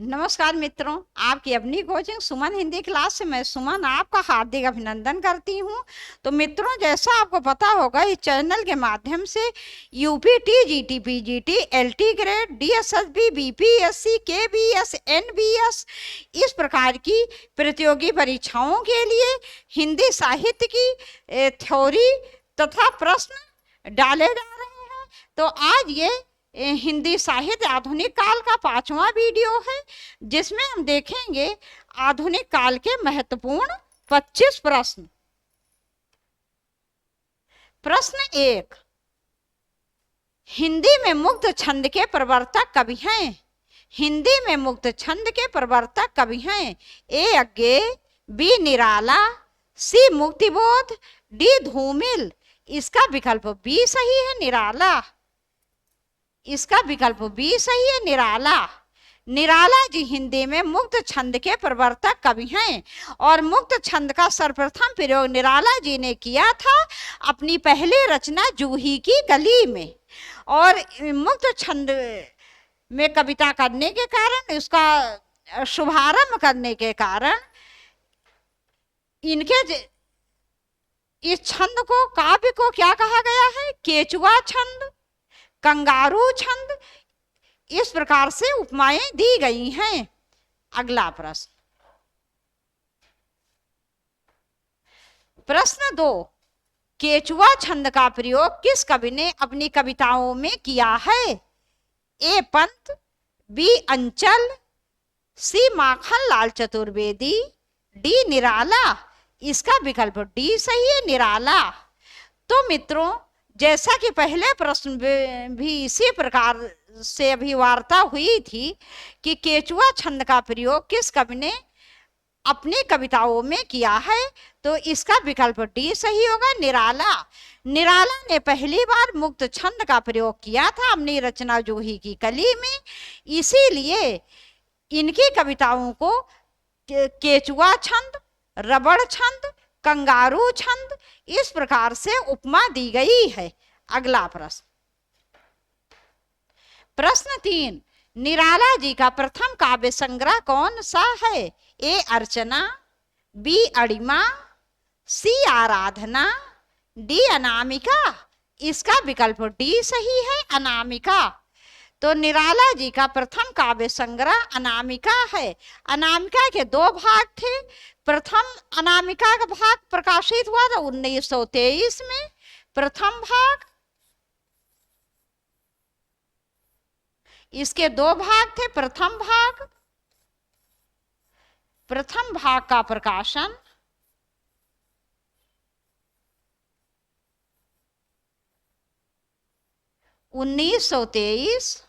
नमस्कार मित्रों, आपकी अपनी कोचिंग सुमन हिंदी क्लास से मैं सुमन आपका हार्दिक अभिनंदन करती हूं। तो मित्रों, जैसा आपको पता होगा, इस चैनल के माध्यम से UPT, GT, PGT, LT grade, DSSB, BPSC, KBS, NBS इस प्रकार की प्रतियोगी परीक्षाओं के लिए हिंदी साहित्य की थ्योरी तथा प्रश्न डाले जा रहे हैं। तो आज ये हिंदी साहित्य आधुनिक काल का 5वां वीडियो है, जिसमें हम देखेंगे आधुनिक काल के महत्वपूर्ण 25 प्रश्न। प्रश्न 1, हिंदी में मुक्त छंद के प्रवर्तक कवि हैं। हिंदी में मुक्त छंद के प्रवर्तक कवि हैं। ए अज्ञे, बी निराला, सी मुक्तिबोध, डी धूमिल। इसका विकल्प बी सही है, निराला। इसका विकल्प बी सही है, निराला। निराला जी हिंदी में मुक्त छंद के प्रवर्तक कवि हैं और मुक्त छंद का सर्वप्रथम प्रयोग निराला जी ने किया था अपनी पहली रचना जूही की गली में। और मुक्त छंद में कविता करने के कारण, उसका शुभारंभ करने के कारण, इनके इस छंद को, काव्य को क्या कहा गया है? केचुआ छंद, कंगारू छंद, इस प्रकार से उपमाएं दी गई हैं। अगला प्रश्न, प्रश्न 2, केचुआ छंद का प्रयोग किस कवि ने अपनी कविताओं में किया है? ए पंत, बी अंचल, सी माखन लाल चतुर्वेदी, डी निराला। इसका विकल्प डी सही है, निराला। तो मित्रों, जैसा कि पहले प्रश्न भी इसी प्रकार से अभी वार्ता हुई थी कि केचुआ छंद का प्रयोग किस कवि ने अपनी कविताओं में किया है, तो इसका विकल्प डी सही होगा, निराला। निराला ने पहली बार मुक्त छंद का प्रयोग किया था अपनी रचना जूही की कली में। इसीलिए इनकी कविताओं को केचुआ छंद, रबड़ छंद, कंगारू छंद, इस प्रकार से उपमा दी गई है। अगला प्रश्न, प्रश्न 3, निराला जी का प्रथम काव्य संग्रह कौन सा है? ए अर्चना, बी अड़िमा, सी आराधना, डी अनामिका। इसका विकल्प डी सही है, अनामिका। तो निराला जी का प्रथम काव्य संग्रह अनामिका है। अनामिका के 2 भाग थे। प्रथम अनामिका का भाग प्रकाशित हुआ था 1923 में, प्रथम भाग। इसके 2 भाग थे। प्रथम भाग का प्रकाशन 1923,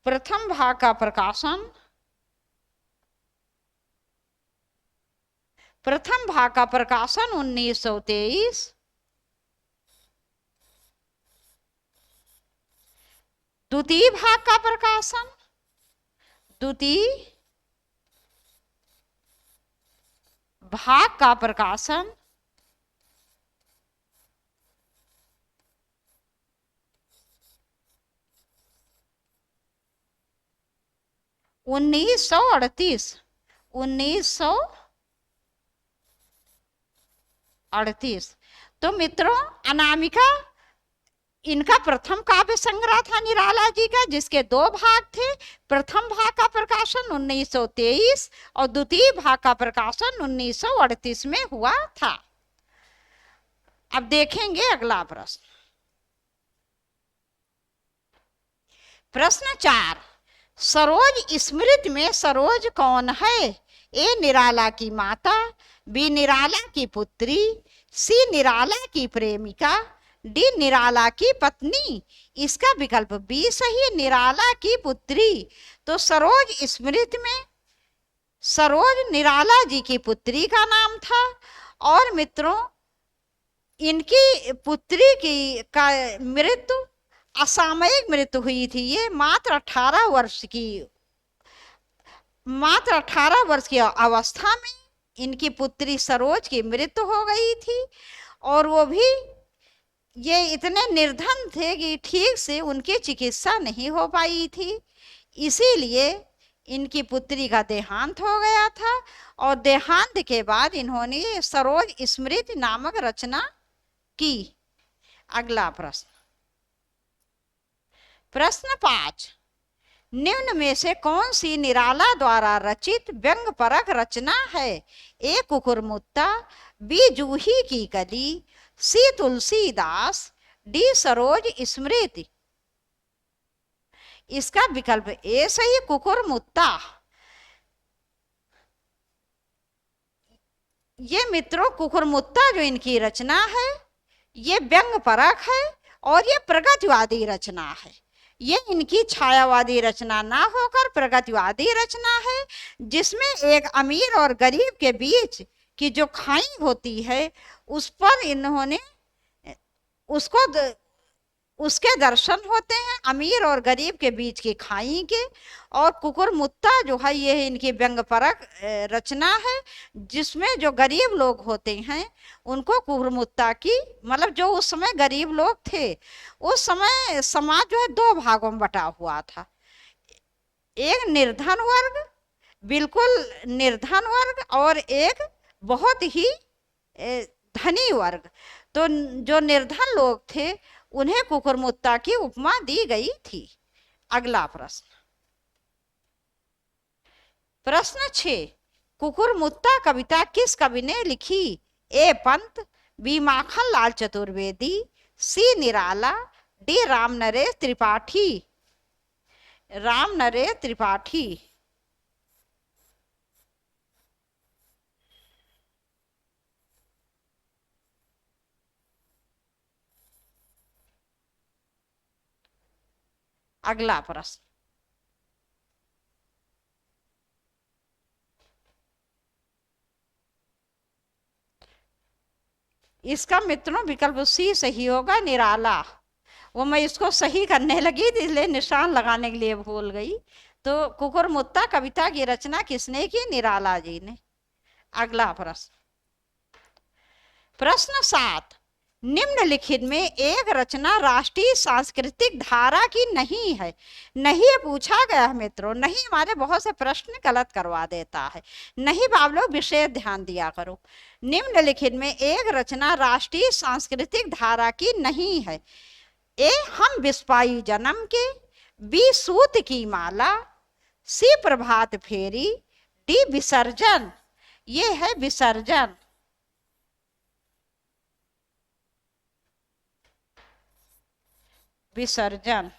प्रथम भाग का प्रकाशन 1923। द्वितीय भाग का प्रकाशन 1938। तो मित्रों, अनामिका इनका प्रथम काव्य संग्रह था निराला जी का, जिसके 2 भाग थे। प्रथम भाग का प्रकाशन 1923 और द्वितीय भाग का प्रकाशन 1938 में हुआ था। अब देखेंगे अगला प्रश्न, प्रश्न 4, सरोज स्मृति में सरोज कौन है? ए निराला की माता, बी निराला की पुत्री, सी निराला की प्रेमिका, डी निराला की पत्नी। इसका विकल्प बी सही है, निराला की पुत्री। तो सरोज स्मृति में सरोज निराला जी की पुत्री का नाम था। और मित्रों, इनकी पुत्री की का मृत्यु असामयिक मृत्यु हुई थी। ये मात्र 18 वर्ष की अवस्था में इनकी पुत्री सरोज की मृत्यु हो गई थी। और वो भी ये इतने निर्धन थे कि ठीक से उनकी चिकित्सा नहीं हो पाई थी, इसीलिए इनकी पुत्री का देहांत हो गया था। और देहांत के बाद इन्होंने सरोज स्मृति नामक रचना की। अगला प्रश्न, प्रश्न 5, निम्न में से कौन सी निराला द्वारा रचित व्यंग परक रचना है? ए कुकुरमुत्ता, बी जूही की कली, सी तुलसीदास, डी सरोज स्मृति। इसका विकल्प ए सही, कुकुरमुत्ता। ये मित्रों कुकुरमुत्ता जो इनकी रचना है ये व्यंग परक है और ये प्रगतिवादी रचना है। ये इनकी छायावादी रचना ना होकर प्रगतिवादी रचना है, जिसमें एक अमीर और गरीब के बीच की जो खाई होती है उस पर इन्होंने उसको उसके दर्शन होते हैं, अमीर और गरीब के बीच की खाई के। और कुकुरमुत्ता जो है ये इनकी व्यंग परक रचना है, जिसमें जो गरीब लोग होते हैं उनको कुकुरमुत्ता की, मतलब जो उस समय गरीब लोग थे, उस समय समाज जो है दो भागों में बटा हुआ था। एक निर्धन वर्ग, बिल्कुल निर्धन वर्ग, और एक बहुत ही धनी वर्ग। तो जो निर्धन लोग थे उन्हें कुकुरमुत्ता की उपमा दी गई थी। अगला प्रश्न, प्रश्न 6, कुकुरमुत्ता कविता किस कवि ने लिखी? ए पंत, बी माखन लाल चतुर्वेदी, सी निराला, डी राम नरेश त्रिपाठी। राम नरेश त्रिपाठी। अगला प्रश्न, इसका मित्रों विकल्प सी सही होगा, निराला। वो मैं इसको सही करने लगी थी इसलिए निशान लगाने के लिए भूल गई। तो कुकुरमुत्ता कविता की रचना किसने की? निराला जी ने। अगला प्रश्न, प्रश्न 7, निम्नलिखित में एक रचना राष्ट्रीय सांस्कृतिक धारा की नहीं है। नहीं पूछा गया है मित्रों, नहीं हमारे बहुत से प्रश्न गलत करवा देता है। नहीं आप लोग विशेष ध्यान दिया करो। निम्नलिखित में एक रचना राष्ट्रीय सांस्कृतिक धारा की नहीं है। ए हम बिस्पाई जन्म के, बी सूत की माला, सी प्रभात फेरी, डी विसर्जन। ये है विसर्जन। विसर्जन।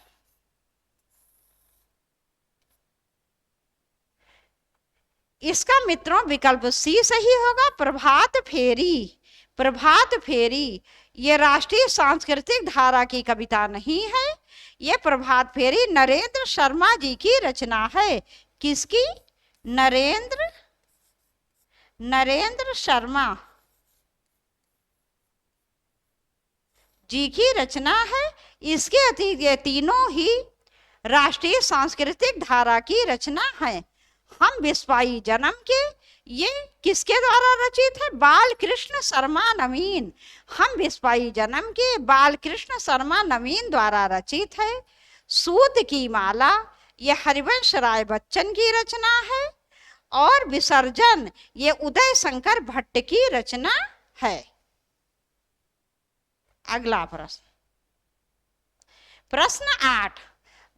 इसका मित्रों विकल्प सी सही होगा, प्रभात फेरी। प्रभात फेरी ये राष्ट्रीय सांस्कृतिक धारा की कविता नहीं है। ये प्रभात फेरी नरेंद्र शर्मा जी की रचना है। किसकी? नरेंद्र शर्मा जी की रचना है। इसके अतिरिक्त ये तीनों ही राष्ट्रीय सांस्कृतिक धारा की रचना है। हम बिस्पाई जन्म के, ये किसके द्वारा रचित है? बाल कृष्ण शर्मा नवीन। हम बिस्पाई जन्म के बाल कृष्ण शर्मा नवीन द्वारा रचित है। सूत की माला ये हरिवंश राय बच्चन की रचना है। और विसर्जन ये उदय शंकर भट्ट की रचना है। अगला प्रश्न, प्रश्न 8,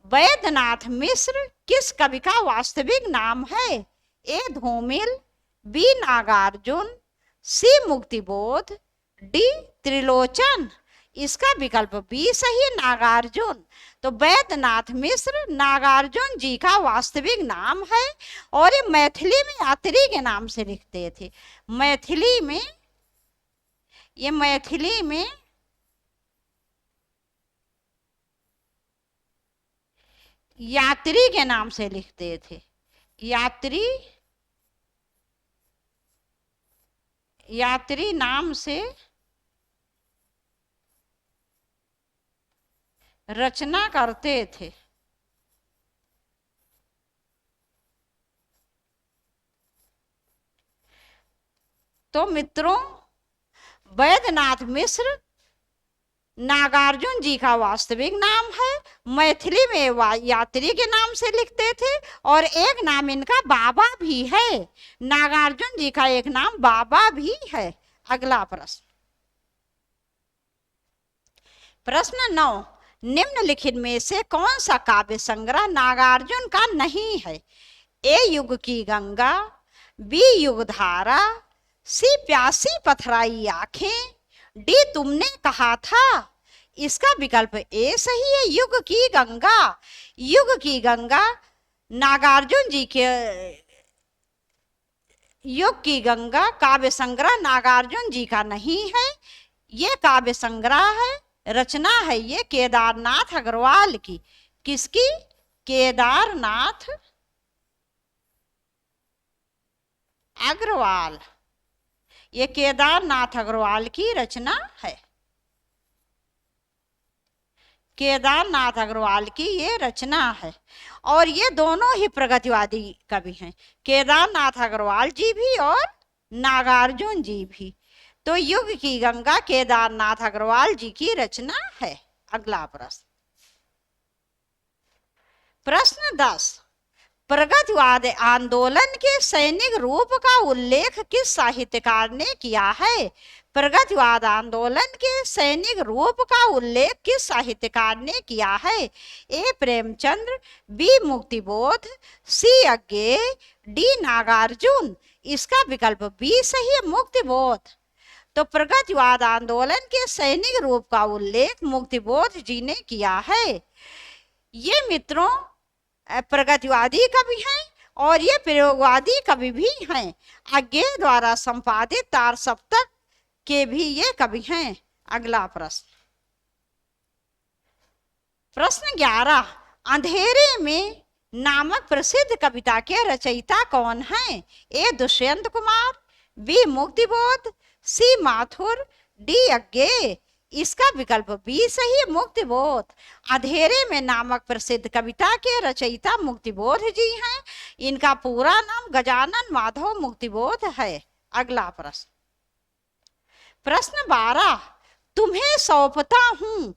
वैद्यनाथ मिश्र किस कवि का वास्तविक नाम है? ए धूमिल, बी नागार्जुन, सी मुक्तिबोध, डी त्रिलोचन। इसका विकल्प बी सही, नागार्जुन। तो वैद्यनाथ मिश्र नागार्जुन जी का वास्तविक नाम है और ये मैथिली में यात्री के नाम से लिखते थे। मैथिली में यात्री के नाम से लिखते थे। यात्री नाम से रचना करते थे। तो मित्रों वैद्यनाथ मिश्र नागार्जुन जी का वास्तविक नाम है, मैथिली में यात्री के नाम से लिखते थे, और एक नाम इनका बाबा भी है। नागार्जुन जी का एक नाम बाबा भी है। अगला प्रश्न, प्रश्न 9, निम्नलिखित में से कौन सा काव्य संग्रह नागार्जुन का नहीं है? ए युग की गंगा, बी युग धारा, सी प्यासी पथराई आंखें, डी तुमने कहा था। इसका विकल्प ए सही है, युग की गंगा। युग की गंगा नागार्जुन जी के युग की गंगा काव्य संग्रह नागार्जुन जी का नहीं है। ये काव्य संग्रह है, रचना है ये केदारनाथ अग्रवाल की। किसकी? केदारनाथ अग्रवाल। ये केदारनाथ अग्रवाल की रचना है। केदारनाथ अग्रवाल की ये रचना है, और ये दोनों ही प्रगतिवादी कवि हैं, केदारनाथ अग्रवाल जी भी और नागार्जुन जी भी। तो युग की गंगा केदारनाथ अग्रवाल जी की रचना है। अगला प्रश्न, प्रश्न 10, प्रगतिवाद आंदोलन के सैनिक रूप का उल्लेख किस साहित्यकार ने किया है? प्रगतिवाद आंदोलन के सैनिक रूप का उल्लेख किस साहित्यकार ने किया है? ए प्रेमचंद्र, बी मुक्तिबोध, सी अज्ञेय, डी नागार्जुन। इसका विकल्प बी सही है, मुक्तिबोध। तो प्रगतिवाद आंदोलन के सैनिक रूप का उल्लेख मुक्तिबोध जी ने किया है। ये मित्रों प्रगतिवादी कवि हैं और ये प्रयोगवादी कवि भी हैं। अज्ञेय द्वारा संपादित तार सप्तक के भी ये कवि हैं। अगला प्रश्न, प्रश्न 11, अंधेरे में नामक प्रसिद्ध कविता के रचयिता कौन हैं? ए दुष्यंत कुमार, बी मुक्तिबोध, सी माथुर, डी अज्ञेय। इसका विकल्प बी सही है, मुक्तिबोध। अंधेरे में नामक प्रसिद्ध कविता के रचयिता मुक्तिबोध जी हैं। इनका पूरा नाम गजानन माधव मुक्तिबोध है। अगला प्रश्न, प्रश्न 12, तुम्हें सौंपता हूं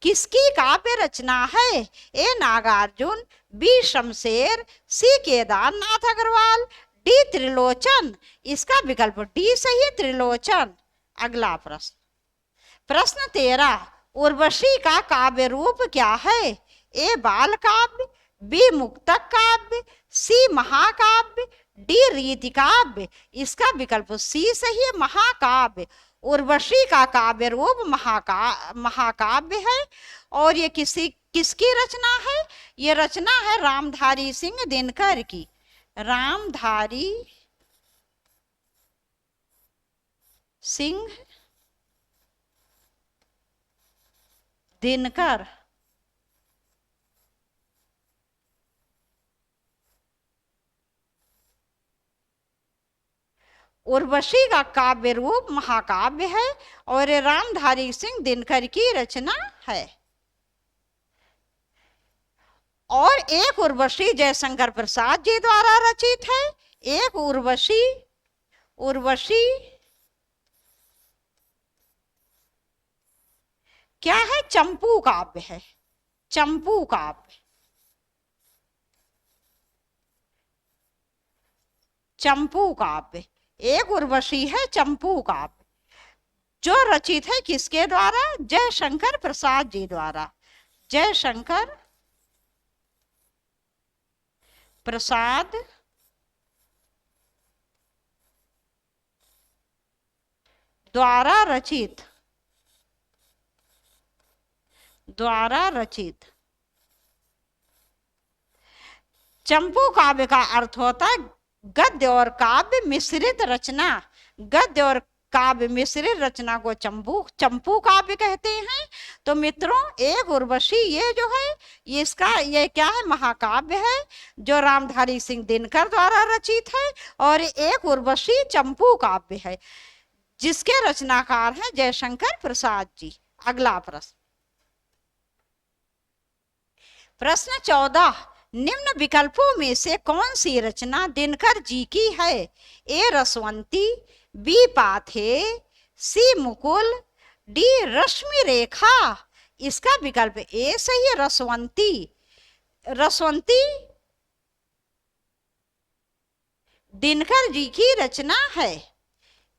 किसकी काव्य रचना है? ए नागार्जुन, बी शमशेर, सी केदारनाथ अग्रवाल, डी त्रिलोचन। इसका विकल्प डी सही है, त्रिलोचन। अगला प्रश्न, प्रश्न 13, उर्वशी का काव्य रूप क्या है? ए बाल काव्य, बी मुक्तक काव्य, सी महाकाव्य, डी रीति काव्य। इसका विकल्प सी सही है, महाकाव्य। उर्वशी का काव्य रूप महाकाव्य है, और ये किसकी रचना है? ये रचना है रामधारी सिंह दिनकर की। रामधारी सिंह दिनकर। उर्वशी का काव्य रूप महाकाव्य है और रामधारी सिंह दिनकर की रचना है। और एक उर्वशी जयशंकर प्रसाद जी द्वारा रचित है। एक उर्वशी क्या है? चंपू काव्य है, चंपू काव्य। चंपू काव्य एक उर्वशी है, चंपू काव्य, जो रचित है किसके द्वारा? जयशंकर प्रसाद जी द्वारा। जयशंकर प्रसाद द्वारा रचित चंपू काव्य का अर्थ होता है गद्य और काव्य मिश्रित रचना। गद्य और काव्य मिश्रित रचना को चंपू काव्य कहते हैं। तो मित्रों, एक उर्वशी ये जो है ये क्या है? महाकाव्य है, जो रामधारी सिंह दिनकर द्वारा रचित है। और एक उर्वशी चंपू काव्य है, जिसके रचनाकार हैं जयशंकर प्रसाद जी। अगला प्रश्न, प्रश्न 14, निम्न विकल्पों में से कौन सी रचना दिनकर जी की है? ए रसवंती, बी पाथे, सी मुकुल, डी रश्मि रेखा, इसका विकल्प ए सही है, रसवंती। रसवंती दिनकर जी की रचना है।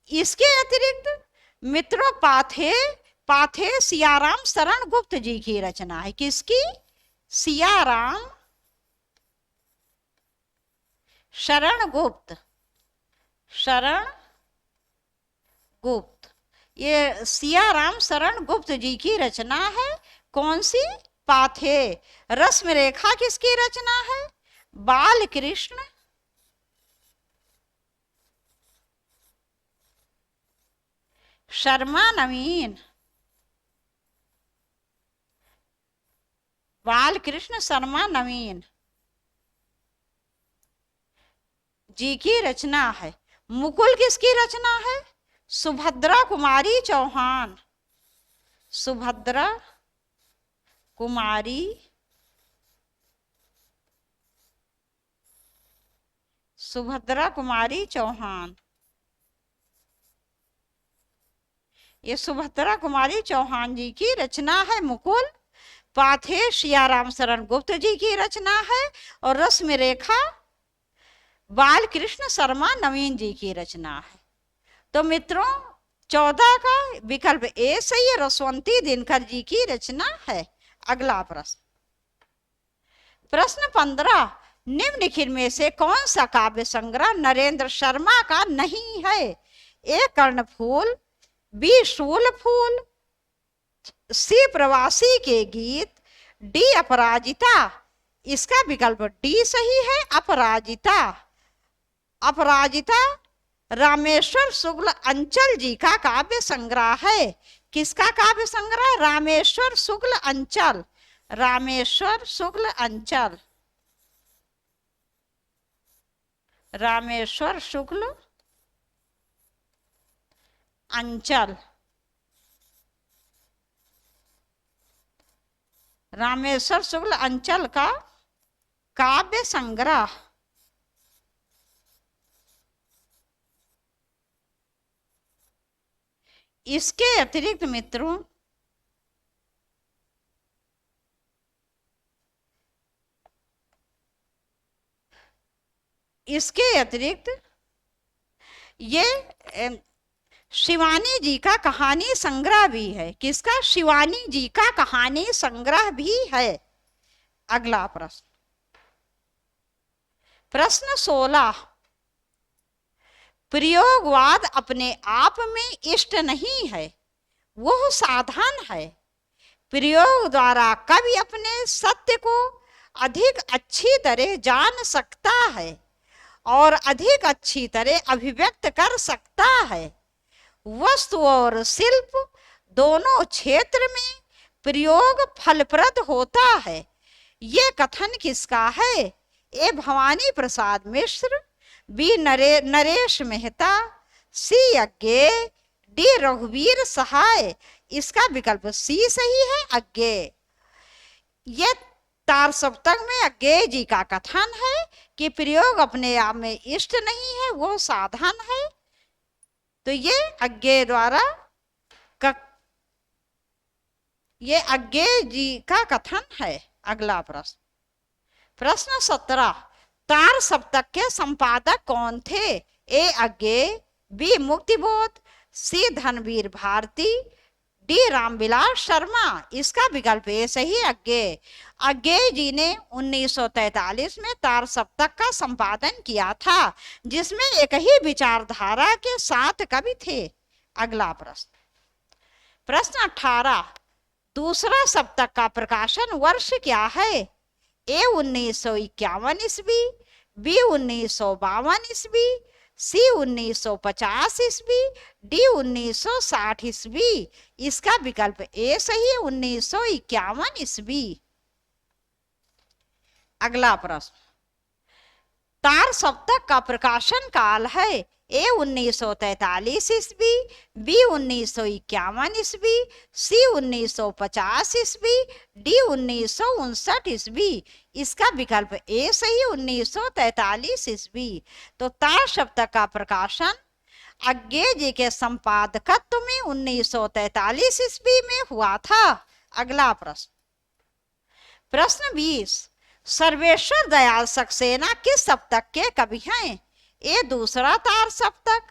इसके अतिरिक्त मित्रों पाथे पाथे सियाराम शरण गुप्त जी की रचना है। किसकी? सियाराम शरण गुप्त। शरण गुप्त, ये सियाराम शरण गुप्त जी की रचना है। कौन सी? पाथे। रश्म रेखा किसकी रचना है? बाल कृष्ण शर्मा नवीन। बाल कृष्ण शर्मा नवीन जी की रचना है। मुकुल किसकी रचना है? सुभद्रा कुमारी चौहान। सुभद्रा कुमारी सुभद्रा कुमारी चौहान, ये सुभद्रा कुमारी चौहान जी की रचना है मुकुल। पाथे सियाराम शरण गुप्त जी की रचना है। और रश्मि रेखा बाल कृष्ण शर्मा नवीन जी की रचना है। तो मित्रों 14 का विकल्प ए सही है, रसवंती दिनकर जी की रचना है। अगला प्रश्न, प्रश्न 15, निम्नलिखित में से कौन सा काव्य संग्रह नरेंद्र शर्मा का नहीं है? ए कर्णफूल, बी शूल फूल, सी प्रवासी के गीत, डी अपराजिता। इसका विकल्प डी सही है, अपराजिता। अपराजिता रामेश्वर शुक्ल अंचल जी का काव्य संग्रह है। किसका काव्य संग्रह? रामेश्वर शुक्ल अंचल। रामेश्वर शुक्ल अंचल। रामेश्वर शुक्ल अंचल। रामेश्वर शुक्ल अंचल का काव्य संग्रह। इसके अतिरिक्त मित्रों ये शिवानी जी का कहानी संग्रह भी है। किसका? शिवानी जी का कहानी संग्रह भी है। अगला प्रश्न, प्रश्न 16, प्रयोगवाद अपने आप में इष्ट नहीं है, वह साधन है। प्रयोग द्वारा कवि अपने सत्य को अधिक अच्छी तरह जान सकता है और अधिक अच्छी तरह अभिव्यक्त कर सकता है। वस्तु और शिल्प दोनों क्षेत्र में प्रयोग फलप्रद होता है। ये कथन किसका है? ए भवानी प्रसाद मिश्र, बी नरेश मेहता, सी अज्ञे, डी रघुवीर सहाय। इसका विकल्प सी सही है, अज्ञे। ये तार सप्तक में अज्ञे जी का कथन है कि प्रयोग अपने आप में इष्ट नहीं है, वो साधन है। तो ये अज्ञे द्वारा ये अज्ञे जी का कथन है। अगला प्रश्न, प्रश्न 17, तार सप्तक के संपादक कौन थे? ए अज्ञे, बी मुक्तिबोध, सी धनवीर भारती, डी रामविलास शर्मा। इसका विकल्प ए सही, अज्ञे। अज्ञे जी ने 1943 में तार सप्तक का संपादन किया था, जिसमें एक ही विचारधारा के 7 कवि थे। अगला प्रश्न, प्रश्न 18, दूसरा सप्तक का प्रकाशन वर्ष क्या है? ए 1951 ईस्वी, बी 1952 ईस्वी, सी 1950 ईस्वी, डी 1960 ईस्वी। इसका विकल्प ए सही है, 1951 ईस्वी। अगला प्रश्न, तार सप्तक का प्रकाशन काल है? ए 1943 ईस्वी, बी 1951 ईस्वी, सी 1950 ईस्वी, डी 1959 ईस्वी। इसका विकल्प ए सही, 1943 ईस्वी। तो तार सप्तक का प्रकाशन अज्ञे जी के संपादकत्व में 1943 ईस्वी में हुआ था। अगला प्रश्न, प्रश्न 20, सर्वेश्वर दयाल सक्सेना किस सप्तक के कवि हैं? ए दूसरा तार सप्तक,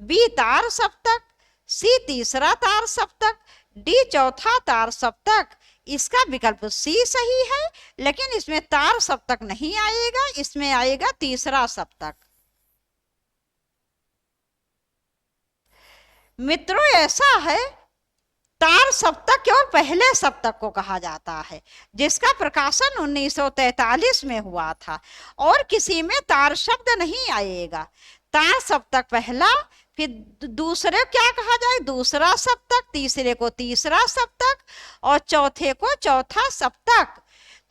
बी तार सप्तक, सी तीसरा तार सप्तक, डी चौथा तार सप्तक। इसका विकल्प सी सही है, लेकिन इसमें तार सप्तक नहीं आएगा, इसमें आएगा तीसरा सप्तक। मित्रों, ऐसा है, तार सप्तक केवल पहले सप्तक को कहा जाता है, जिसका प्रकाशन 1943 में हुआ था, और किसी में तार शब्द नहीं आएगा। तार सप्तक पहला, फिर दूसरे क्या कहा जाए, दूसरा सप्तक, तीसरे को तीसरा सप्तक, और चौथे को चौथा सप्तक।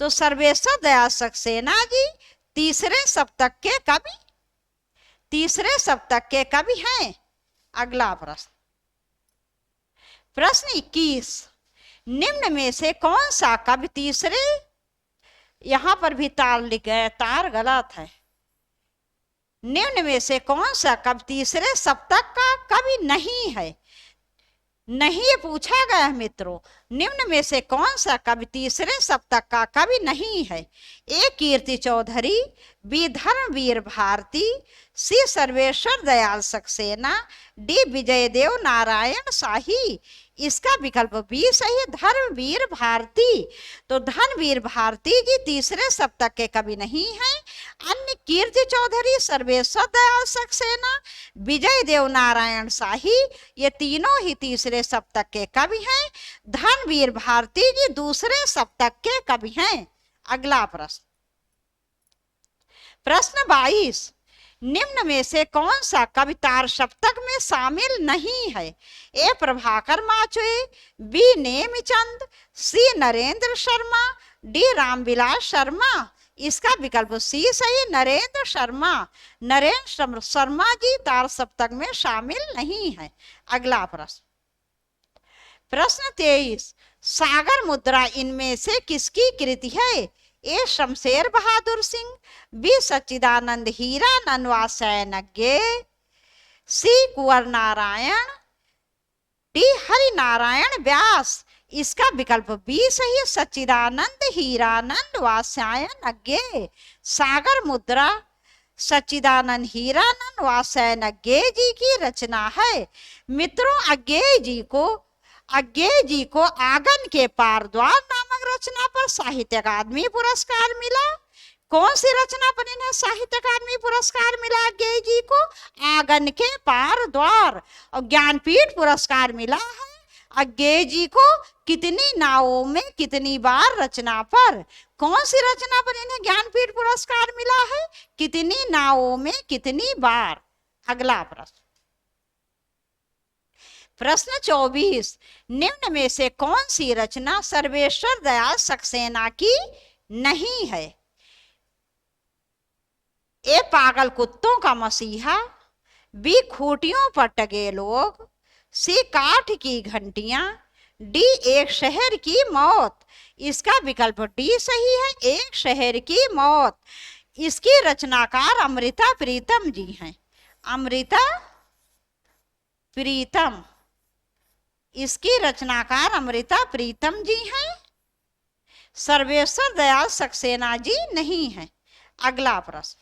तो सर्वेश्वर दयाल सक्सेना जी तीसरे सप्तक के कवि, तीसरे सप्तक के कवि हैं। अगला प्रश्न, प्रश्न 21, निम्न में से कौन सा कवि तीसरे, यहां पर भी तार लिख गए, तार गलत है। निम्न में से कौन सा कवि तीसरे सप्तक का कवि नहीं है? नहीं, ये पूछा गया है मित्रों, निम्न में से कौन सा कवि तीसरे सप्तक का कवि नहीं है? ए कीर्ति चौधरी, बी धर्मवीर भारती, सी सर्वेश्वर दयाल सक्सेना, डी विजयदेव नारायण शाही। इसका विकल्प बी सही, धर्मवीर भारती। तो धर्मवीर भारती जी तीसरे सप्तक के कवि नहीं हैं। अन्य कीर्ति चौधरी, सर्वेश्वर दयाल सक्सेना, विजयदेव नारायण शाही, ये तीनों ही तीसरे सप्तक के कवि हैं। धर्मवीर भारती जी दूसरे सप्तक के कवि हैं। अगला प्रश्न, प्रश्न 22, निम्न में से कौन सा कवि तार सप्तक में शामिल नहीं है? ए प्रभाकर माचुए, बी नेमचंद, सी नरेंद्र शर्मा, डी रामविलास शर्मा। इसका विकल्प सी सही, नरेंद्र शर्मा। नरेंद्र शर्मा जी तार सप्तक में शामिल नहीं है। अगला प्रश्न, प्रश्न 23, सागर मुद्रा इनमें से किसकी कृति है? ए शमशेर बहादुर सिंह, बी सच्चिदानंद हीरानंद वात्स्यायनज्ञे, सी कुंवर नारायण, डी हरि नारायण व्यास। इसका विकल्प बी सही, सच्चिदानंद हीरानंद वात्स्यायनज्ञे। सागर मुद्रा सच्चिदानंद हीरानंद वात्स्यायनज्ञे जी की रचना है। मित्रों, अज्ञे जी को आंगन के पार द्वार नामक रचना पर साहित्य अकादमी पुरस्कार मिला। कौन सी रचना पर इन्हें साहित्य अकादमी पुरस्कार मिला? अज्ञे जी को आंगन के पार द्वार। और ज्ञानपीठ पुरस्कार मिला है अज्ञे जी को कितनी नावों में कितनी बार रचना पर। कौन सी रचना पर इन्हें ज्ञानपीठ पुरस्कार मिला है? कितनी नावों में कितनी बार। अगला प्रश्न, प्रश्न 24, निम्न में से कौन सी रचना सर्वेश्वर दयाल सक्सेना की नहीं है? ए पागल कुत्तों का मसीहा, बी खूंटियों पर टगे लोग, सी काठ की घंटियां, डी एक शहर की मौत। इसका विकल्प डी सही है, एक शहर की मौत। इसकी रचनाकार अमृता प्रीतम जी हैं। अमृता प्रीतम, इसकी रचनाकार अमृता प्रीतम जी हैं। सर्वेश्वर दयाल सक्सेना जी नहीं हैं। अगला प्रश्न,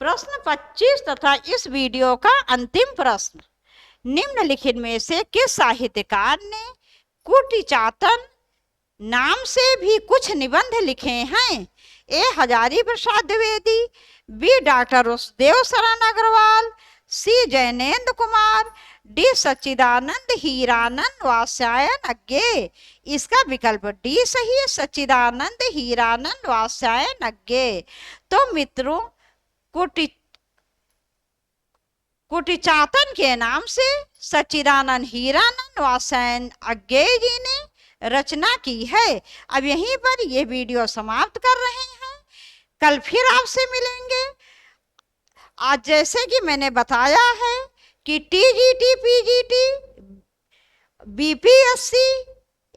प्रश्न 25 तथा इस वीडियो का अंतिम प्रश्न, निम्नलिखित में से किस साहित्यकार ने कुटिचातन नाम से भी कुछ निबंध लिखे हैं? ए हजारी प्रसाद द्विवेदी, बी डॉक्टर उसदेव शरण अग्रवाल, सी जैनेन्द्र कुमार, डी सच्चिदानंद हीरानंद वात्स्यायनज्ञे। इसका विकल्प डी सही है, सच्चिदानंद हीरानंद वात्स्यायनज्ञे। तो मित्रों, कुटिचातन के नाम से सच्चिदानंद हीरानंद वात्स्यायनज्ञे जी ने रचना की है। अब यहीं पर यह वीडियो समाप्त कर रहे हैं। कल फिर आपसे मिलेंगे। आज जैसे कि मैंने बताया है कि TGT, PGT, BPSC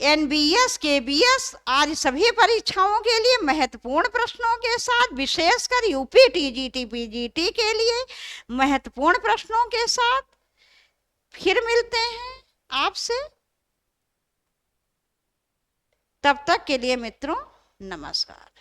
NBS, KBS आदि सभी परीक्षाओं के लिए महत्वपूर्ण प्रश्नों के साथ, विशेषकर यूपी टीजीटी पीजीटी के लिए महत्वपूर्ण प्रश्नों के साथ फिर मिलते हैं आपसे। तब तक के लिए मित्रों नमस्कार।